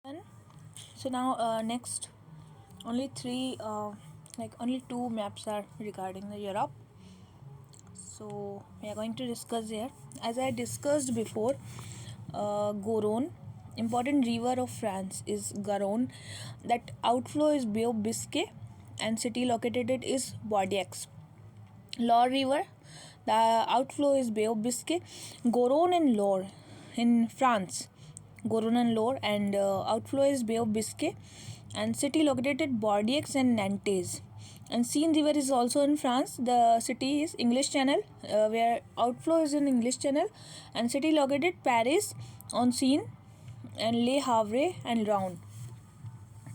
And so now next only three only two maps are regarding the Europe. So we are going to discuss here. As I discussed before, Garonne, important river of France is Garonne. That outflow is Bay of Biscay, and city located it is Bordeaux. Loire River, the outflow is Bay of Biscay. Garonne and Loire in France. Garonne and Loire, and outflow is Bay of Biscay, and city located at Bordeaux and Nantes. And Seine River is also in France. The city is English Channel, where outflow is in English Channel, and city located Paris on Seine, and Le Havre and Rouen.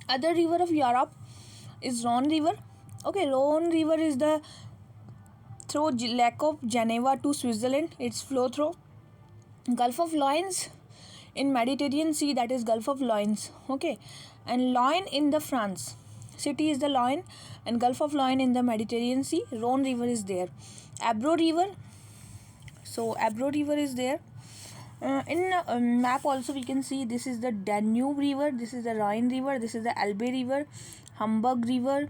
Other river of Europe is Rhone River. Okay, Rhone River is the through Lake of Geneva to Switzerland. Its flow through Gulf of Lions in Mediterranean Sea, that is Gulf of Lions. Okay, and Lion in the France city is the Lion, and Gulf of Lion in the Mediterranean Sea. Rhone River is there. Ebro River. So Ebro River is there. In map also we can see this is the Danube River, this is the Rhine River, this is the Elbe River, Hamburg River,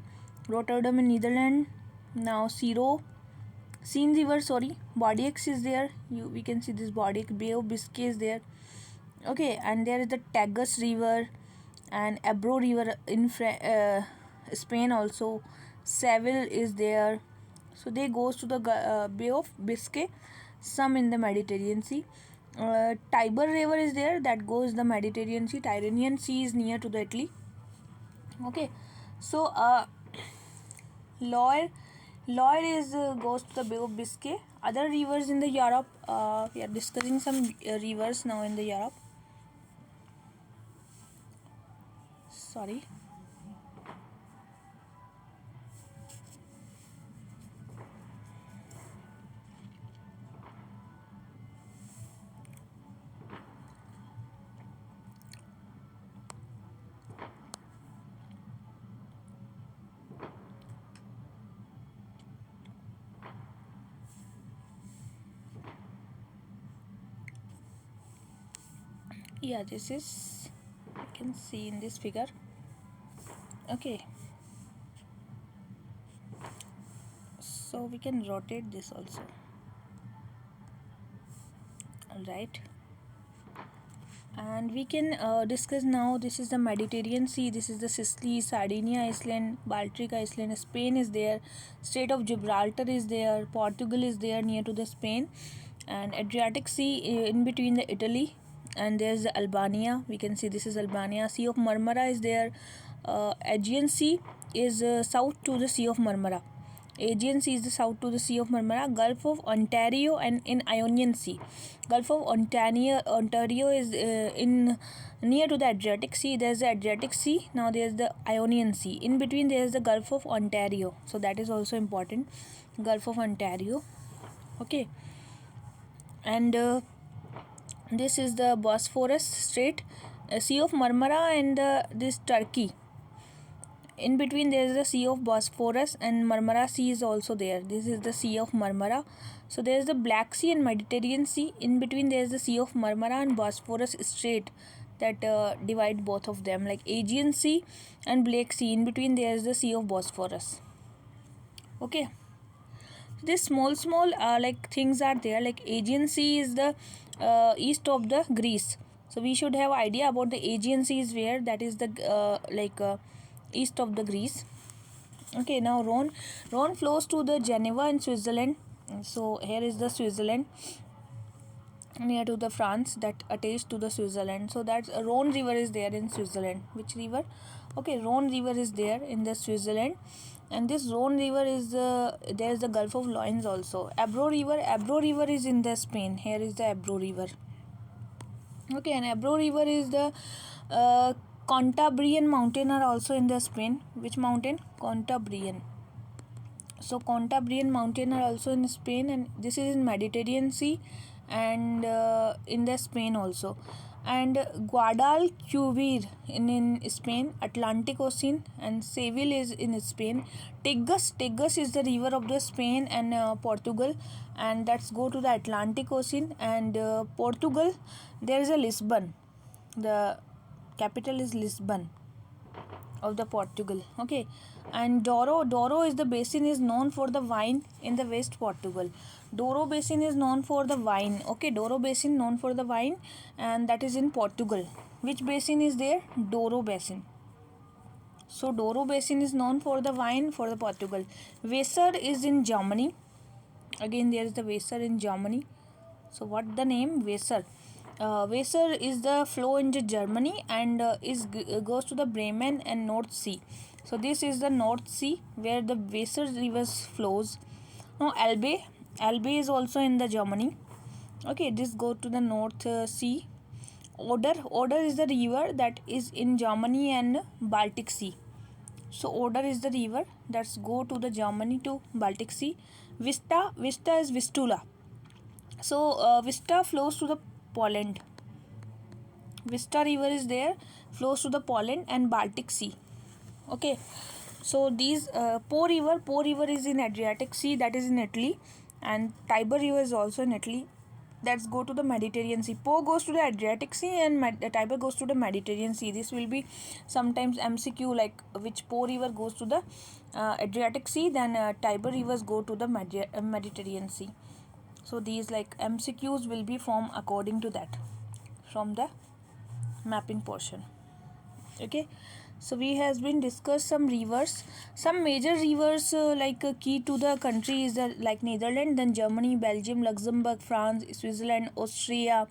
Rotterdam in Netherlands. Now Seine River, Bordeaux is there. We can see this Bordeaux. Bay of Biscay is there. Okay, and there is the Tagus River and Ebro River in Spain also. Seville is there. So they goes to the Bay of Biscay, some in the Mediterranean Sea. Tiber River is there, that goes the Mediterranean Sea. Tyrrhenian Sea is near to the Italy. Okay, so Loire is goes to the Bay of Biscay. Other rivers in the Europe, we are discussing some rivers now in the Europe. Sorry. Yeah, this is, you can see in this figure. Okay, so we can rotate this also. Alright, and we can discuss now. This is the Mediterranean Sea, this is the Sicily, Sardinia Island, Baltic Island, Spain is there, Strait of Gibraltar is there, Portugal is there near to the Spain, and Adriatic Sea in between the Italy, and there's the Albania. We can see this is Albania. Sea of Marmara is there. Aegean Sea is south to the Sea of Marmara. Aegean Sea is the south to the Sea of Marmara. Gulf of Ontario and in Ionian Sea. Gulf of Ontario is in near to the Adriatic Sea. There's the Adriatic Sea. Now there's the Ionian Sea. In between there's the Gulf of Ontario. So that is also important. Gulf of Ontario. Okay. And this is the Bosphorus Strait, Sea of Marmara, and this Turkey. In between there is the Sea of Bosphorus, and Marmara Sea is also there. This is the Sea of Marmara. So there is the Black Sea and Mediterranean Sea. In between there is the Sea of Marmara and Bosphorus Strait that divide both of them, like Aegean Sea and Black Sea. In between there is the Sea of Bosphorus. Okay, these small like things are there. Like Aegean Sea is the east of the Greece. So we should have idea about the Aegean Sea is where, that is the east of the Greece. Okay, now Rhone flows to the Geneva in Switzerland. So here is the Switzerland near to the France that attached to the Switzerland. So that's Rhone River is there in Switzerland. Which river? Okay, Rhone River is there in the Switzerland, and this Rhone River is there is the Gulf of Lions also. Ebro River is in the Spain. Here is the Ebro River. Okay, and Ebro River is the Cantabrian mountain are also in the Spain. Which mountain? Cantabrian. So Cantabrian mountain are also in Spain, and this is in Mediterranean Sea and in the Spain also. And Guadalquivir in Spain, Atlantic Ocean, and Seville is in Spain. Tagus is the river of the Spain and Portugal, and that's go to the Atlantic Ocean. And Portugal, there is a Lisbon, the capital is Lisbon of the Portugal. Okay, and Douro is the basin is known for the wine in the West Portugal. Douro basin is known for the wine. Okay, Douro basin known for the wine, and that is in Portugal. Which basin is there? Douro basin. So Douro basin is known for the wine for the Portugal. Weser is in Germany. Again, there is the Weser in Germany. So what the name? Weser. Weser is the flow into Germany and goes to the Bremen and North Sea. So this is the North Sea where the Weser river flows. Now Elbe is also in the Germany. Okay, this go to the North Sea. Oder is the river that is in Germany and Baltic Sea. So Oder is the river that's go to the Germany to Baltic Sea. Vista is Vistula. So Vista flows to the Poland. Vista river is there, flows to the Poland and Baltic Sea. Okay, so these Po river is in Adriatic Sea, that is in Italy, and Tiber river is also in Italy. That's go to the Mediterranean Sea. Po goes to the Adriatic Sea and Tiber goes to the Mediterranean Sea. This will be sometimes MCQ, like which Po river goes to the Adriatic Sea, then Tiber rivers go to the Mediterranean Sea. So these like MCQs will be formed according to that from the mapping portion. Okay, so we has been discussed some rivers, some major rivers key to the country is the like Netherlands, then Germany, Belgium, Luxembourg, France, Switzerland, Austria,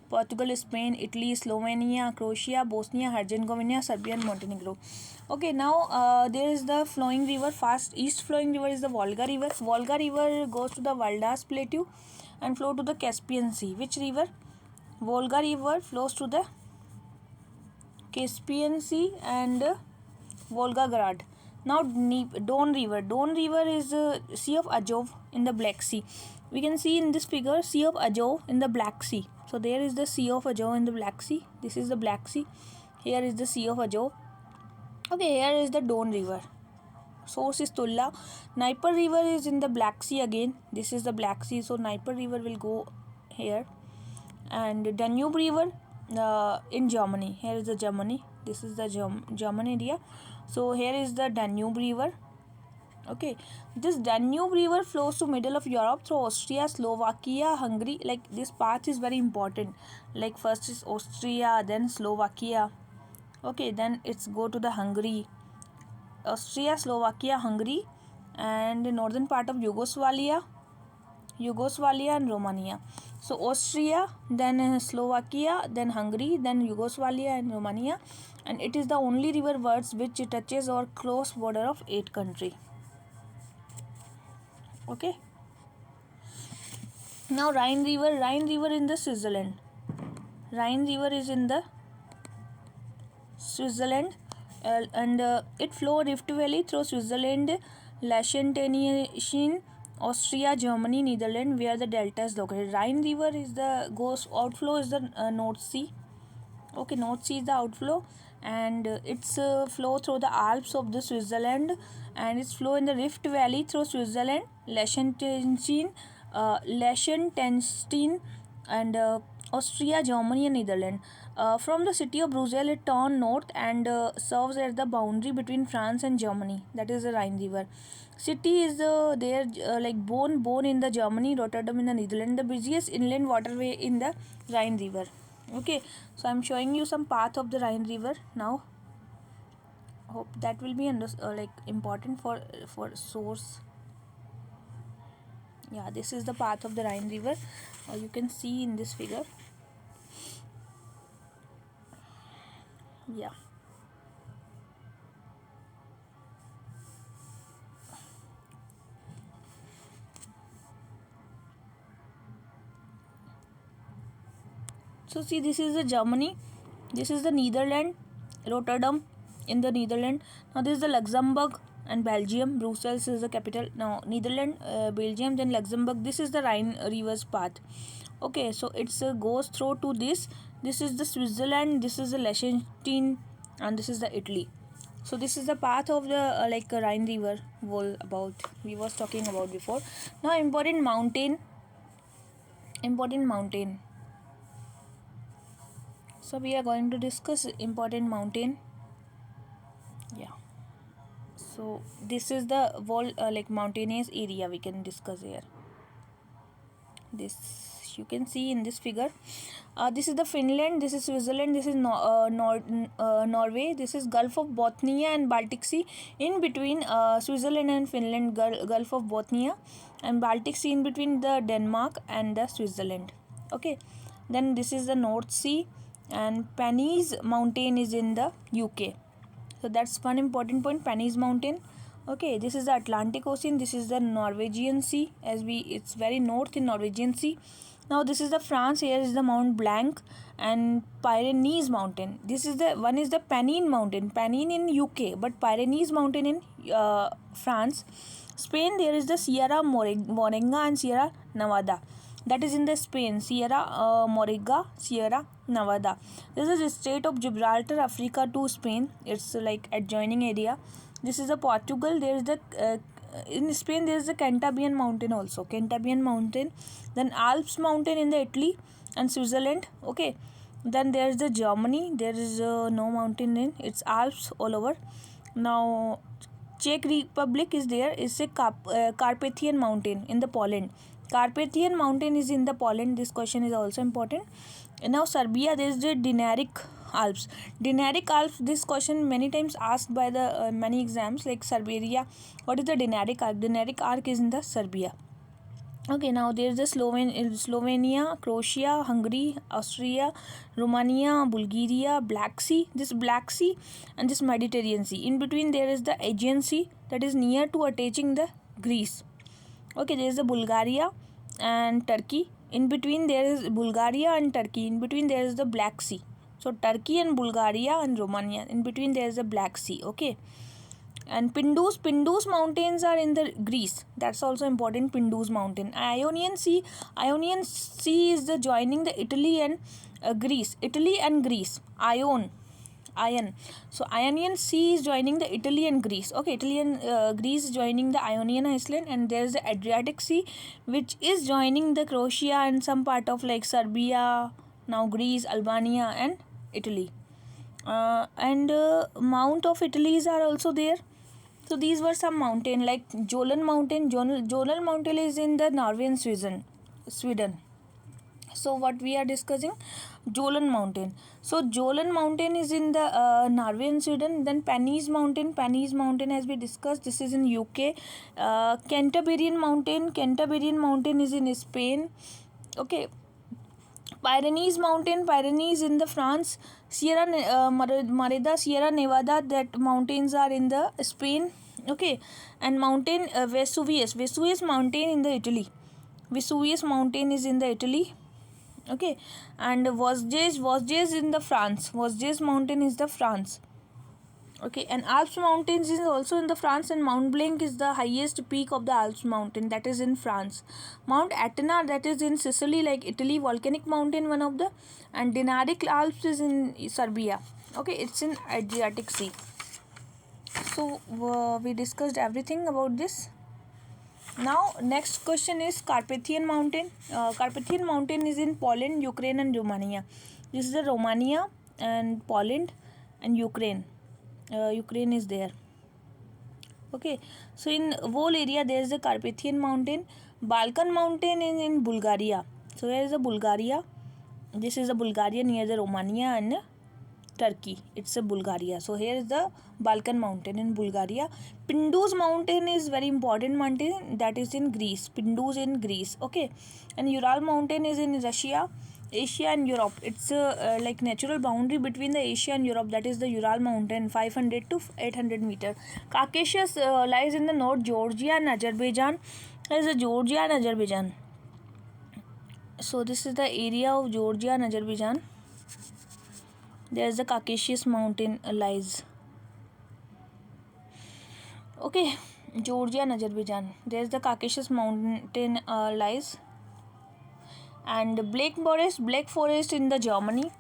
Portugal, Spain, Italy, Slovenia, Croatia, Bosnia, Herzegovina, Serbia and Montenegro. Okay, now there is the flowing river, fast east flowing river is the Volga river. Volga river goes to the Valdas Plateau and flow to the Caspian Sea. Which river? Volga river flows to the Caspian Sea and Volgograd. Now Don river is Sea of Azov in the Black Sea. We can see in this figure Sea of Azov in the Black Sea. So there is the Sea of Azov in the Black Sea. This is the Black Sea. Here is the Sea of Azov. Okay, here is the Don river. Source is Tulla. Dnieper river is in the Black Sea again. This is the Black Sea. So Dnieper river will go here. And Danube river in Germany. Here is the Germany. This is the German area. So here is the Danube river. Okay, this Danube river flows to middle of Europe through Austria, Slovakia, Hungary. Like this path is very important. Like first is Austria, then Slovakia. Okay, then it's go to the Hungary. Austria, Slovakia, Hungary, and the northern part of Yugoslavia and Romania. So Austria, then Slovakia, then Hungary, then Yugoslavia and Romania, and it is the only river words which touches or cross border of 8 countries. Okay. Now Rhine river in the Switzerland. Rhine river is in the Switzerland, and it flow Rift Valley through Switzerland, Liechtenstein, Austria, Germany, Netherlands, where the delta is located. Rhine river is the outflow is the North Sea. Okay, North Sea is the outflow, and its flow through the Alps of the Switzerland, and its flow in the Rift Valley through Switzerland, Liechtenstein, and Austria, Germany and Netherlands. From the city of Brussels, it turns north and serves as the boundary between France and Germany. That is the Rhine river. City is there like Bonn in the Germany, Rotterdam in the Netherlands, the busiest inland waterway in the Rhine river. Okay, so I'm showing you some path of the Rhine river now. Hope that will be like important for source. Yeah, this is the path of the Rhine river. You can see in this figure. Yeah. So see, this is the Germany, this is the Netherlands, Rotterdam in the Netherlands. Now this is the Luxembourg and Belgium. Brussels is the capital. Now Netherlands, Belgium, then Luxembourg. This is the Rhine river's path. Okay, so it's goes through to this. This is the Switzerland, this is the Liechtenstein, and this is the Italy. So this is the path of the Rhine river we was talking about before. Now important mountain. So we are going to discuss important mountain. Yeah. So this is the whole like mountainous area we can discuss here. This you can see in this figure. This is the Finland, this is Switzerland, this is Norway, this is Gulf of Bothnia and Baltic Sea. In between Switzerland and Finland, Gulf of Bothnia, and Baltic Sea in between the Denmark and the Switzerland. Okay, then this is the North Sea, and Pennines Mountain is in the UK. So that's one important point, Pennines Mountain. Okay, this is the Atlantic Ocean, this is the Norwegian Sea, it's very north in Norwegian Sea. Now this is the France, here is the Mount Blanc and Pyrenees Mountain. This is the one is the Pennine Mountain, Pennine in UK, but Pyrenees Mountain in France. Spain, there is the Sierra Morena and Sierra Nevada. That is in the Spain, Sierra Morena, Sierra Nevada. This is the state of Gibraltar, Africa to Spain. It's like adjoining area. This is the Portugal. There is the in Spain there is the Cantabrian Mountain also. Cantabrian Mountain. Then Alps Mountain in the Italy and Switzerland. Okay. Then there is the Germany. There is no mountain in. It's Alps all over. Now Czech Republic is there. It's a Carpathian Mountain in the Poland. Carpathian Mountain is in the Poland. This question is also important. And now Serbia, there is the Dinaric Alps. Dinaric Alps, this question many times asked by the many exams like Serbia. What is the Dinaric Arc? Dinaric Arc is in the Serbia. Okay, now there is the Slovenia, Croatia, Hungary, Austria, Romania, Bulgaria, Black Sea. This Black Sea and this Mediterranean Sea. In between there is the Aegean Sea that is near to attaching the Greece. Okay, there is the Bulgaria and Turkey. In between there is Bulgaria and Turkey. In between there is the Black Sea. So Turkey and Bulgaria and Romania. In between there is the Black Sea. Okay. And Pindus mountains are in the Greece. That's also important. Pindus mountain. Ionian Sea is the joining the Italy and Greece. Italy and Greece. Ion. So Ionian Sea is joining the Italy and Greece. Okay, Italy and Greece joining the Ionian Island, and there is the Adriatic Sea, which is joining the Croatia and some part of like Serbia, now Greece, Albania, and Italy. And Mount of Italy's are also there. So these were some mountain like Jolan Mountain. Jolan Mountain is in the Norway and Sweden. So what we are discussing, Jolan Mountain. So Jolan Mountain is in the Norway and Sweden. Then Pennines Mountain as we discussed, this is in UK. Cantabrian Mountain is in Spain. Okay. Pyrenees in the France. Sierra Morena, Sierra Nevada, that mountains are in the Spain. Okay. And mountain Vesuvius mountain in the Italy. Vesuvius mountain is in the Italy. Okay. And Vosges in the France. Vosges mountain is the France. Okay, and Alps mountains is also in the France, and Mount Blanc is the highest peak of the Alps mountain, that is in France. Mount Etna, that is in Sicily, like Italy, volcanic mountain, one of the, and Dinaric Alps is in Serbia. Okay, it's in Adriatic Sea. So we discussed everything about this. Now next question is Carpathian Mountain. Carpathian Mountain is in Poland, Ukraine, and Romania. This is the Romania and Poland and Ukraine. Ukraine is there. Okay, so in whole area there is the Carpathian Mountain. Balkan Mountain is in Bulgaria. So here is the Bulgaria. This is the Bulgaria near the Romania and Turkey. It's a Bulgaria. So here is the Balkan Mountain in Bulgaria. Pindus Mountain is very important mountain, that is in Greece. Pindus in Greece. Okay, and Ural Mountain is in Russia, Asia and Europe. It's like natural boundary between the Asia and Europe, that is the Ural Mountain, 500 to 800 meter. Caucasus lies in the north, Georgia and Azerbaijan. There is the Georgia and Azerbaijan. So this is the area of Georgia and Azerbaijan. There is the Caucasus mountain lies. Okay, Georgia and Azerbaijan. There is the Caucasus mountain lies. And Black Forest in the Germany.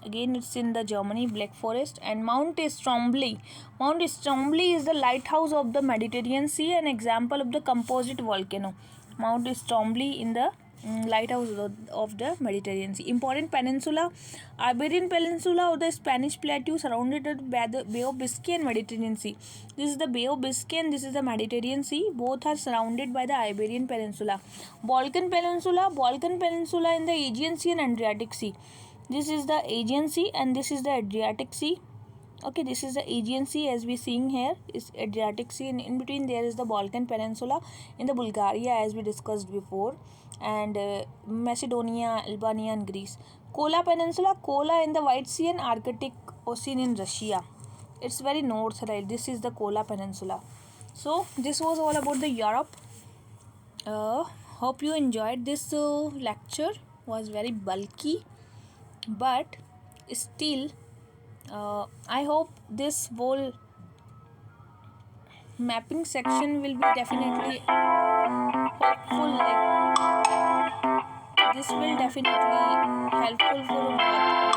Again, it's in the Germany, Black Forest. And Mount Stromboli. Mount Stromboli is the lighthouse of the Mediterranean Sea, an example of the composite volcano. Mount Stromboli in the lighthouse of the Mediterranean Sea. Important peninsula: Iberian Peninsula or the Spanish Plateau, surrounded by the Bay of Biscay and Mediterranean Sea. This is the Bay of Biscay and this is the Mediterranean Sea. Both are surrounded by the Iberian Peninsula. Balkan Peninsula in the Aegean Sea and Adriatic Sea. This is the Aegean Sea and this is the Adriatic Sea. Okay, this is the Aegean Sea as we seeing here is Adriatic Sea, and in between there is the Balkan Peninsula in the Bulgaria as we discussed before, and Macedonia, Albania and Greece. Kola Peninsula, Kola in the White Sea and Arctic Ocean in Russia. It's very north, right? This is the Kola Peninsula. So this was all about the Europe. Hope you enjoyed this lecture. Was very bulky, but still I hope this whole mapping section will be definitely hopeful, like this will definitely helpful for math